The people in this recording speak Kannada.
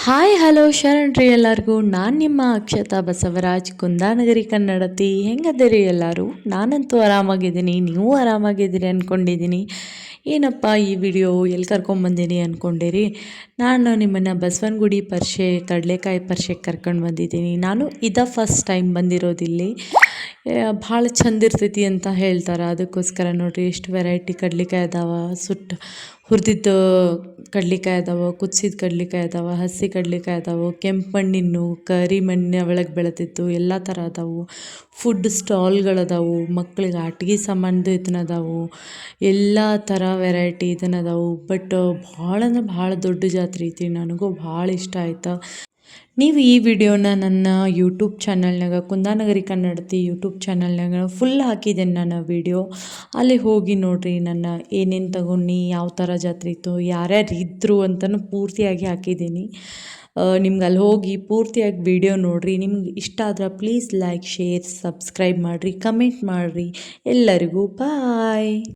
ಹಾಯ್ ಹಲೋ ಶರಣ್ರಿ ಎಲ್ಲರಿಗೂ. ನಾನು ನಿಮ್ಮ ಅಕ್ಷತಾ ಬಸವರಾಜ್, ಕುಂದಾನಗರಿ ಕನ್ನಡತಿ. ಹೆಂಗದಿರಿ ಎಲ್ಲರೂ? ನಾನಂತೂ ಆರಾಮಾಗಿದ್ದೀನಿ, ನೀವು ಆರಾಮಾಗಿದ್ದೀರಿ ಅಂದ್ಕೊಂಡಿದ್ದೀನಿ. ಏನಪ್ಪ ಈ ವಿಡಿಯೋ ಎಲ್ಲಿ ಕರ್ಕೊಂಬಂದೀನಿ ಅಂದ್ಕೊಂಡಿರಿ? ನಾನು ನಿಮ್ಮನ್ನು ಬಸವನಗುಡಿ ಪರಿಷೆ ಕಡಲೆಕಾಯಿ ಪರಿಷೆಗೆ ಕರ್ಕೊಂಡು ಬಂದಿದ್ದೀನಿ. ನಾನು ಫಸ್ಟ್ ಟೈಮ್ ಬಂದಿರೋದಿಲ್ಲಿ. ಭಾಳ ಚಂದ ಇರ್ತೈತಿ ಅಂತ ಹೇಳ್ತಾರೆ, ಅದಕ್ಕೋಸ್ಕರ ನೋಡಿರಿ ಎಷ್ಟು ವೆರೈಟಿ ಕಡ್ಲೆಕಾಯಿ ಅದಾವ. ಹುರಿದಿದ್ದು ಕಡ್ಲೆಕಾಯಿ ಅದಾವ, ಕುದಿಸಿದ ಕಡ್ಲೆಕಾಯಿ ಅದಾವ, ಹಸಿ ಕಡ್ಲೆಕಾಯಿ ಅದಾವು, ಕೆಂಪು ಮಣ್ಣಿನ ಕರಿ ಮಣ್ಣಿನ ಒಳಗೆ ಬೆಳೆದಿದ್ದು ಎಲ್ಲ ಥರ ಅದಾವು. ಫುಡ್ ಸ್ಟಾಲ್ಗಳದಾವು, ಮಕ್ಳಿಗೆ ಆಟಿಕೆ ಸಾಮಾನ್ದು ಇದನ್ನದಾವು, ಎಲ್ಲ ಥರ ವೆರೈಟಿ ಇದನ್ನದಾವು. ಬಟ್ ಭಾಳ ಅಂದ್ರೆ ಭಾಳ ದೊಡ್ಡ ಜಾತ್ರೆ ಐತಿ, ನನಗೂ ಭಾಳ ಇಷ್ಟ ಆಯ್ತು. ನೀವು ಈ ವಿಡಿಯೋನ ನನ್ನ ಯೂಟ್ಯೂಬ್ ಚಾನಲ್ನಾಗ, ಕುಂದಾನಗರಿ ಕನ್ನಡತಿ ಯೂಟ್ಯೂಬ್ ಚಾನಲ್ನಾಗ ಫುಲ್ ಹಾಕಿದ್ದೇನೆ ನಾನು ವಿಡಿಯೋ. ಅಲ್ಲಿ ಹೋಗಿ ನೋಡಿರಿ, ನನ್ನ ಏನೇನು ತಗೊಂಡು ಯಾವ ಥರ ಜಾತ್ರೆ ಇತ್ತು, ಯಾರ್ಯಾರು ಇದ್ದರು ಅಂತಲೂ ಪೂರ್ತಿಯಾಗಿ ಹಾಕಿದ್ದೀನಿ. ನಿಮ್ಗೆ ಅಲ್ಲಿ ಹೋಗಿ ಪೂರ್ತಿಯಾಗಿ ವಿಡಿಯೋ ನೋಡಿರಿ. ನಿಮ್ಗೆ ಇಷ್ಟ ಆದ್ರೆ ಪ್ಲೀಸ್ ಲೈಕ್, ಶೇರ್, ಸಬ್ಸ್ಕ್ರೈಬ್ ಮಾಡಿರಿ, ಕಮೆಂಟ್ ಮಾಡಿರಿ. ಎಲ್ಲರಿಗೂ ಬಾಯ್.